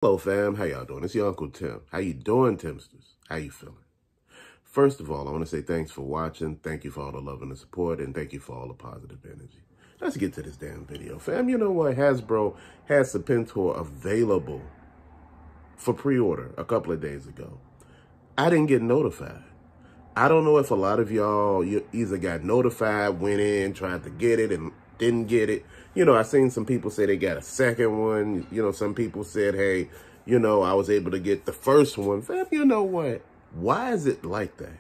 Hello fam, how y'all doing? It's your Uncle Tim. How you doing, Timsters? How you feeling? First of all, I want to say thanks for watching. Thank you for all the love and the support, and thank you for all the positive energy. Let's get to this damn video. Fam, you know what? Hasbro has the Serpentor available for pre-order a couple of days ago. I didn't get notified. I don't know if a lot of y'all either got notified, went in, tried to get it, and didn't get it. You know, I seen some people say they got a second one. You know, some people said, hey, you know, I was able to get the first one. Fam, you know what? Why is it like that?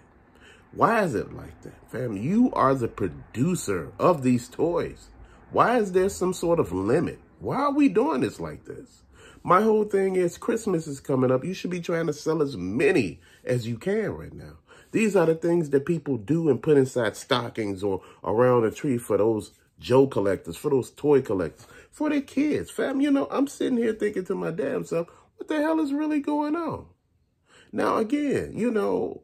Why is it like that? Fam, you are the producer of these toys. Why is there some sort of limit? Why are we doing this like this? My whole thing is Christmas is coming up. You should be trying to sell as many as you can right now. These are the things that people do and put inside stockings or around a tree for those Joe collectors, for those toy collectors, for their kids. Fam, you know, I'm sitting here thinking to my damn self, what the hell is really going on? Now, again, you know,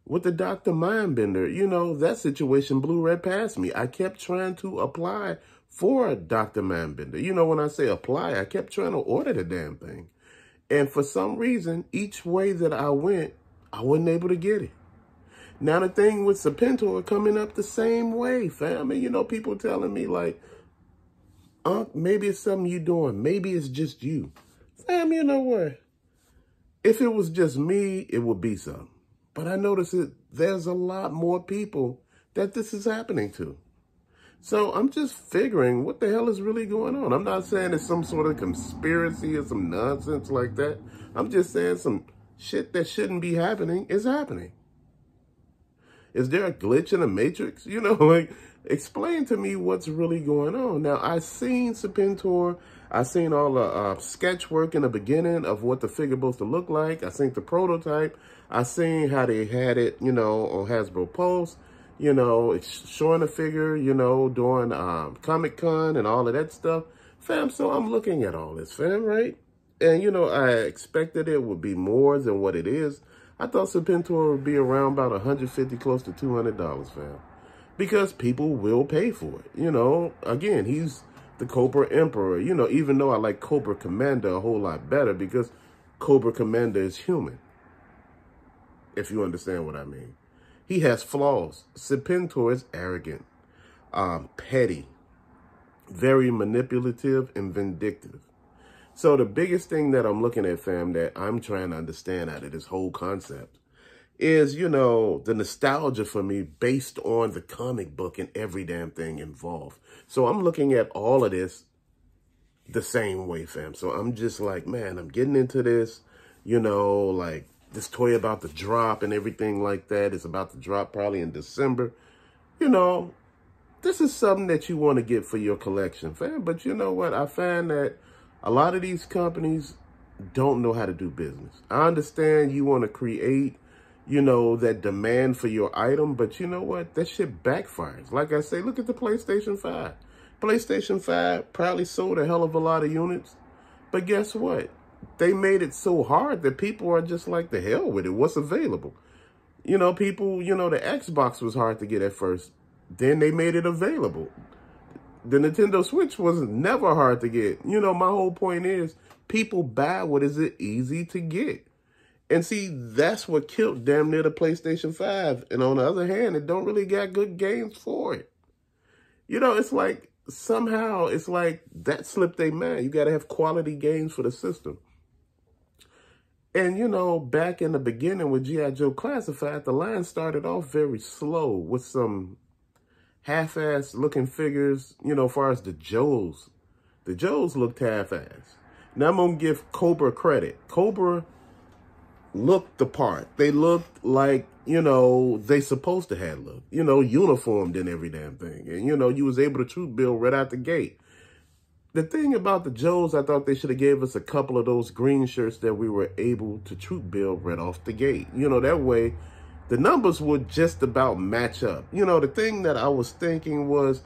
with the Dr. Mindbender, you know, that situation blew right past me. I kept trying to apply for a Dr. Mindbender. You know, when I say apply, I kept trying to order the damn thing. And for some reason, each way that I went, I wasn't able to get it. Now, the thing with Serpentor coming up the same way, fam. And, you know, people telling me like, maybe it's something you doing. Maybe it's just you. Fam, you know what? If it was just me, it would be something. But I notice that there's a lot more people that this is happening to. So I'm just figuring what the hell is really going on. I'm not saying it's some sort of conspiracy or some nonsense like that. I'm just saying some shit that shouldn't be happening is happening. Is there a glitch in the matrix? You know, like, explain to me what's really going on. Now, I seen Serpentor. I seen all the sketch work in the beginning of what the figure supposed to look like. I seen the prototype. I seen how they had it, you know, on Hasbro Pulse. You know, it's showing the figure, you know, during Comic-Con and all of that stuff. Fam, so I'm looking at all this, fam, right? And, you know, I expected it would be more than what it is. I thought Serpentor would be around about $150, close to $200, fam. Because people will pay for it. You know, again, he's the Cobra Emperor. You know, even though I like Cobra Commander a whole lot better because Cobra Commander is human. If you understand what I mean. He has flaws. Serpentor is arrogant, petty, very manipulative, and vindictive. So the biggest thing that I'm looking at, fam, that I'm trying to understand out of this whole concept is, you know, the nostalgia for me based on the comic book and every damn thing involved. So I'm looking at all of this the same way, fam. So I'm just like, man, I'm getting into this, you know, like this toy about to drop and everything like that. It's about to drop probably in December. You know, this is something that you want to get for your collection, fam. But you know what? I find that a lot of these companies don't know how to do business. I understand you want to create, you know, that demand for your item, but you know what? That shit backfires. Like I say, look at the PlayStation 5. PlayStation 5 probably sold a hell of a lot of units, but guess what? They made it so hard that people are just like, the hell with it. What's available? You know, people, you know, the Xbox was hard to get at first. Then they made it available. The Nintendo Switch was never hard to get. You know, my whole point is people buy what is it easy to get. And see, that's what killed damn near the PlayStation 5. And on the other hand, it don't really got good games for it. You know, it's like somehow it's like that slipped their mind. You got to have quality games for the system. And, you know, back in the beginning with G.I. Joe Classified, the line started off very slow with some half-ass looking figures, you know, as far as the Joes. The Joes looked half-ass. Now I'm going to give Cobra credit. Cobra looked the part. They looked like, you know, they supposed to have looked. You know, uniformed in every damn thing. And, you know, you was able to troop build right out the gate. The thing about the Joes, I thought they should have gave us a couple of those green shirts that we were able to troop build right off the gate. You know, that way the numbers would just about match up. You know, the thing that I was thinking was,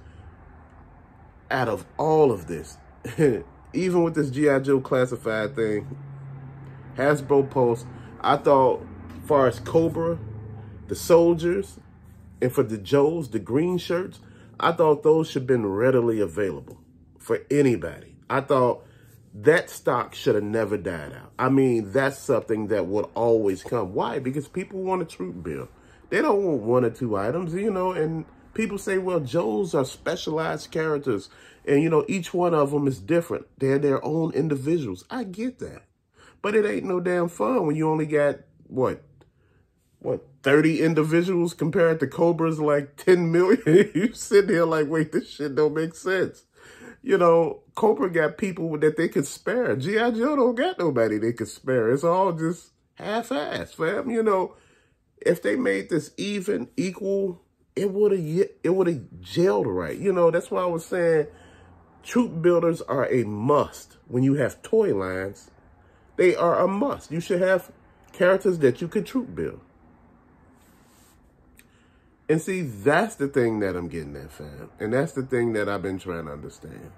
out of all of this, even with this G.I. Joe Classified thing, Hasbro Pulse, I thought, as far as Cobra, the soldiers, and for the Joes, the green shirts, I thought those should have been readily available for anybody. I thought that stock should have never died out. I mean, that's something that would always come. Why? Because people want a troop bill. They don't want one or two items, you know, and people say, well, Joes are specialized characters and, you know, each one of them is different. They're their own individuals. I get that. But it ain't no damn fun when you only got, what, 30 individuals compared to Cobra's like 10 million? You sit there like, wait, this shit don't make sense. You know, Cobra got people that they could spare. G.I. Joe don't got nobody they could spare. It's all just half-assed, fam. You know, if they made this even, equal, it would have jailed right. You know, that's why I was saying troop builders are a must. When you have toy lines, they are a must. You should have characters that you could troop build. And see, that's the thing that I'm getting at, fam. And that's the thing that I've been trying to understand.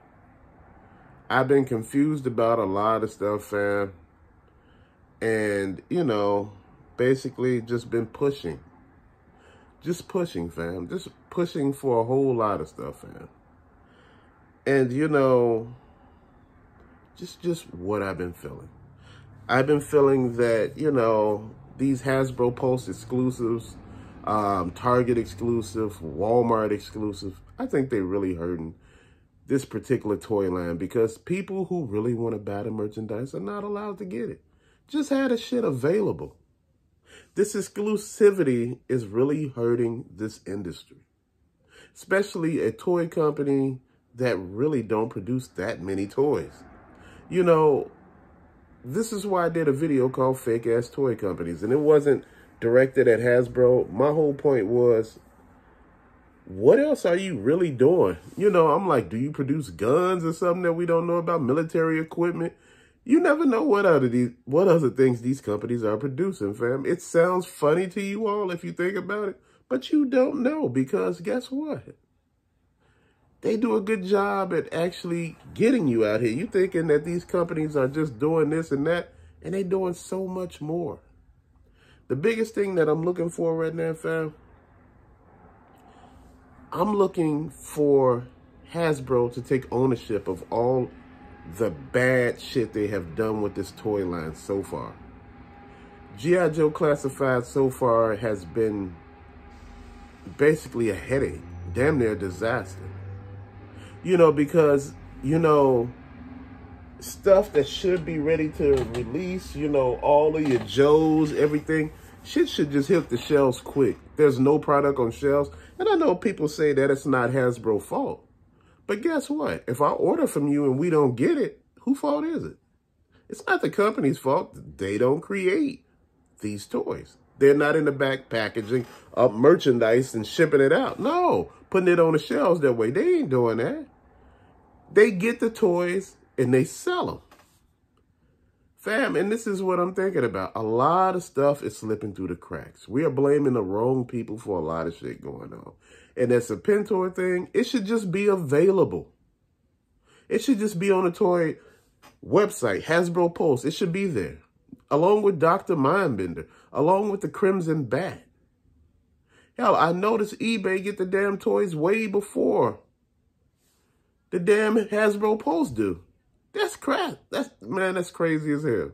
I've been confused about a lot of stuff, fam. And, you know, basically just been pushing. Just pushing, fam. Just pushing for a whole lot of stuff, fam. And, you know, just what I've been feeling. I've been feeling that, you know, these Hasbro Pulse exclusives, Target exclusive, Walmart exclusive, I think they're really hurting this particular toy line because people who really want to buy the merchandise are not allowed to get it. Just had the shit available. This exclusivity is really hurting this industry, especially a toy company that really don't produce that many toys. You know, this is why I did a video called Fake Ass Toy Companies, and it wasn't directed at Hasbro. My whole point was, what else are you really doing? You know, I'm like, do you produce guns or something that we don't know about? Military equipment? You never know what other things these companies are producing, fam. It sounds funny to you all if you think about it, but you don't know because guess what? They do a good job at actually getting you out here. You thinking that these companies are just doing this and that, and they doing so much more. The biggest thing that I'm looking for right now, fam, I'm looking for Hasbro to take ownership of all the bad shit they have done with this toy line so far. G.I. Joe Classified so far has been basically a headache, damn near a disaster. You know, because, you know, stuff that should be ready to release, you know, all of your Joes, everything, shit should just hit the shelves quick. There's no product on shelves. And I know people say that it's not Hasbro's fault. But guess what? If I order from you and we don't get it, whose fault is it? It's not the company's fault. They don't create these toys. They're not in the back packaging up merchandise and shipping it out. No, putting it on the shelves that way. They ain't doing that. They get the toys and they sell them. Fam, and this is what I'm thinking about. A lot of stuff is slipping through the cracks. We are blaming the wrong people for a lot of shit going on. And that's a pin toy thing. It should just be available. It should just be on the toy website, Hasbro Pulse. It should be there. Along with Dr. Mindbender. Along with the Crimson Bat. Hell, I noticed eBay get the damn toys way before the damn Hasbro Pulse do. That's crap. That's crazy as hell.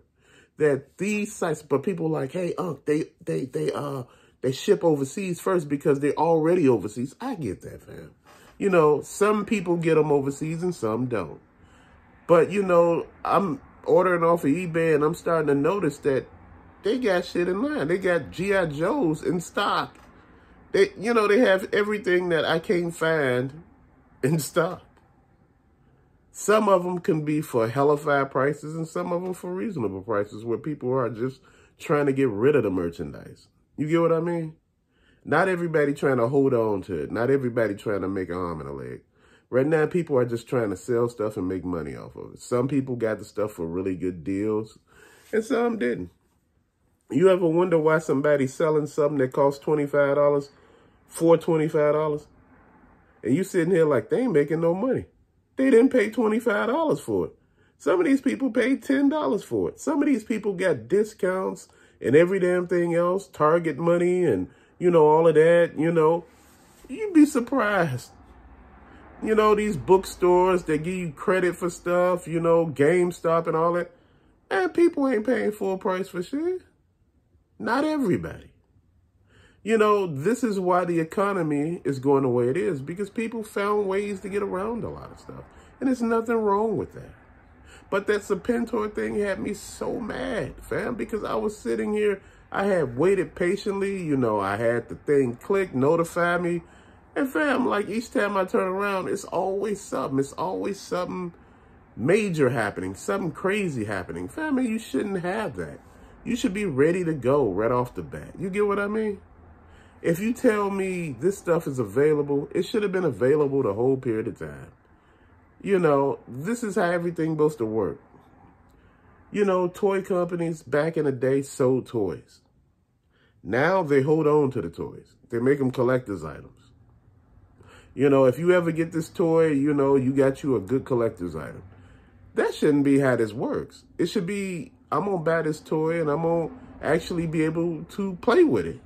That these sites, but people like, hey, they ship overseas first because they're already overseas. I get that, fam. You know, some people get them overseas and some don't. But, you know, I'm ordering off of eBay and I'm starting to notice that they got shit in line. They got G.I. Joes in stock. They, you know, they have everything that I can't find in stock. Some of them can be for hellified prices and some of them for reasonable prices where people are just trying to get rid of the merchandise. You get what I mean? Not everybody trying to hold on to it. Not everybody trying to make an arm and a leg. Right now, people are just trying to sell stuff and make money off of it. Some people got the stuff for really good deals and some didn't. You ever wonder why somebody's selling something that costs $25 for $25? And you sitting here like they ain't making no money. They didn't pay $25 for it. Some of these people paid $10 for it. Some of these people got discounts and every damn thing else, Target money and, you know, all of that, you know. You'd be surprised You know, these bookstores that give you credit for stuff, you know, GameStop and all that. And people ain't paying full price for shit. Not everybody. You know, this is why the economy is going the way it is, because people found ways to get around a lot of stuff. And there's nothing wrong with that. But that Serpentor thing had me so mad, fam, because I was sitting here, I had waited patiently, you know, I had the thing click, notify me. And fam, like each time I turn around, it's always something. It's always something major happening, something crazy happening. Fam, you shouldn't have that. You should be ready to go right off the bat. You get what I mean? If you tell me this stuff is available, it should have been available the whole period of time. You know, this is how everything supposed to work. You know, toy companies back in the day sold toys. Now they hold on to the toys. They make them collector's items. You know, if you ever get this toy, you know, you got you a good collector's item. That shouldn't be how this works. It should be, I'm going to buy this toy and I'm going to actually be able to play with it.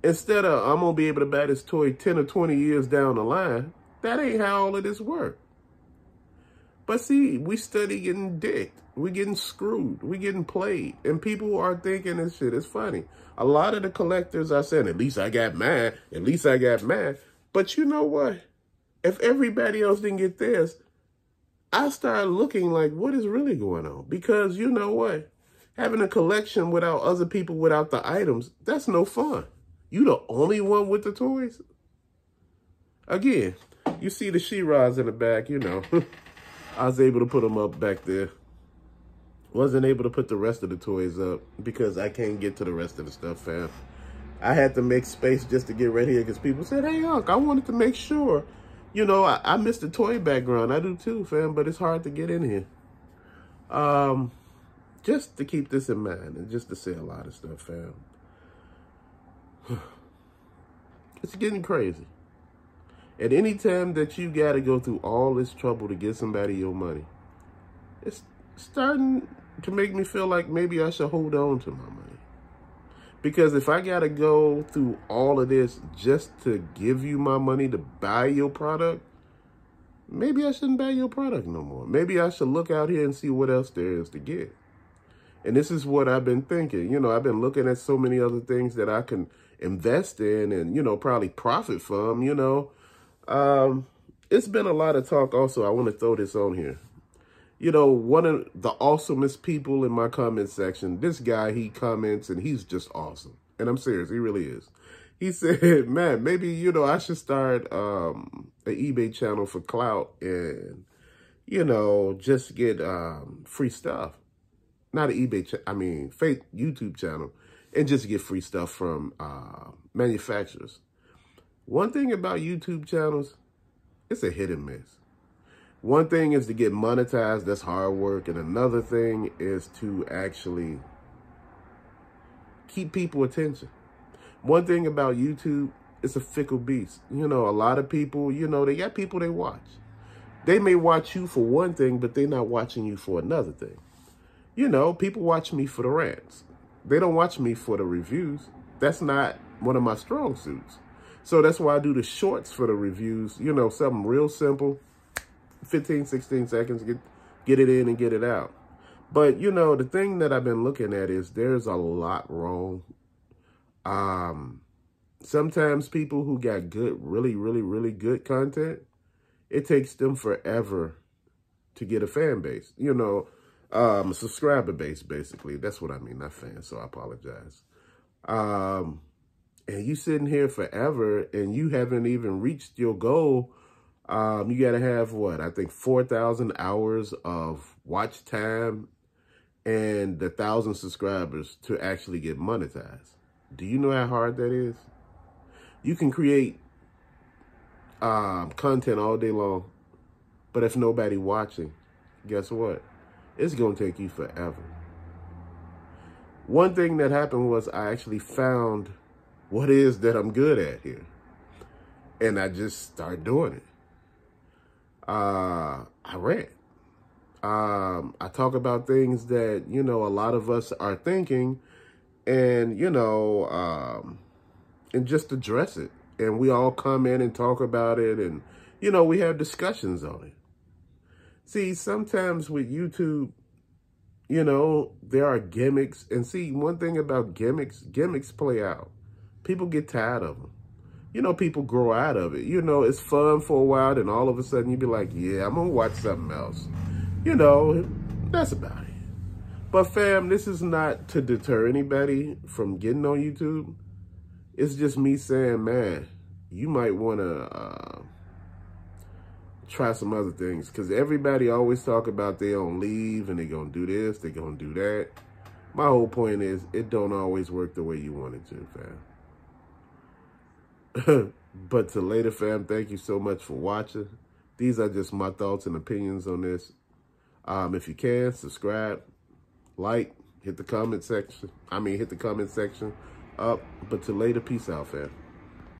Instead of, I'm going to be able to buy this toy 10 or 20 years down the line. That ain't how all of this works. But see, we steady getting dicked. We getting screwed. We getting played. And people are thinking this shit is funny. A lot of the collectors are saying, at least I got mine. At least I got mine. But you know what? If everybody else didn't get theirs, I started looking like, what is really going on? Because you know what? Having a collection without other people, without the items, that's no fun. You the only one with the toys? Again, you see the She-Rods in the back, you know. I was able to put them up back there. Wasn't able to put the rest of the toys up because I can't get to the rest of the stuff, fam. I had to make space just to get right here because people said, hey, Unc, I wanted to make sure. You know, I missed the toy background. I do too, fam, but it's hard to get in here. Just to keep this in mind and just to say a lot of stuff, fam. It's getting crazy. At any time that you got to go through all this trouble to get somebody your money, it's starting to make me feel like maybe I should hold on to my money. Because if I got to go through all of this just to give you my money to buy your product, maybe I shouldn't buy your product no more. Maybe I should look out here and see what else there is to get. And this is what I've been thinking. You know, I've been looking at so many other things that I can invest in and, you know, probably profit from, you know. It's been a lot of talk also. I want to throw this on here. You know, one of the awesomest people in my comment section, this guy, he comments and he's just awesome. And I'm serious, he really is. He said, man, maybe, you know, I should start an eBay channel for clout and, you know, just get free stuff. Not an eBay, fake YouTube channel and just get free stuff from manufacturers. One thing about YouTube channels, it's a hit and miss. One thing is to get monetized, that's hard work. And another thing is to actually keep people attention. One thing about YouTube, it's a fickle beast. You know, a lot of people, you know, they got people they watch. They may watch you for one thing, but they're not watching you for another thing. You know, people watch me for the rants. They don't watch me for the reviews. That's not one of my strong suits. So that's why I do the shorts for the reviews. You know, something real simple, 15, 16 seconds, get it in and get it out. But, you know, the thing that I've been looking at is there's a lot wrong. Sometimes people who got good, really good content, it takes them forever to get a fan base. You know, a subscriber base, basically. That's what I mean, not fans, so I apologize. And you sitting here forever and you haven't even reached your goal. You got to have, what, I think 4,000 hours of watch time and 1,000 subscribers to actually get monetized. Do you know how hard that is? You can create content all day long, but if nobody watching, guess what? It's going to take you forever. One thing that happened was I actually found what it is that I'm good at here. And I just started doing it. I rant. I talk about things that, you know, a lot of us are thinking and, you know, and just address it. And we all come in and talk about it and You know, we have discussions on it. See, sometimes with YouTube, you know, there are gimmicks. And see, one thing about gimmicks play out. People get tired of them. You know, people grow out of it. You know, it's fun for a while, then all of a sudden you be like, yeah, I'm going to watch something else. You know, that's about it. But fam, this is not to deter anybody from getting on YouTube. It's just me saying, man, you might want to try some other things. Because everybody always talk about they on leave and they going to do this, they going to do that. My whole point is it don't always work the way you want it to, fam. But to later, fam, thank you so much for watching. These are just my thoughts and opinions on this. If you can, subscribe, like, hit the comment section up. But to later, peace out, fam.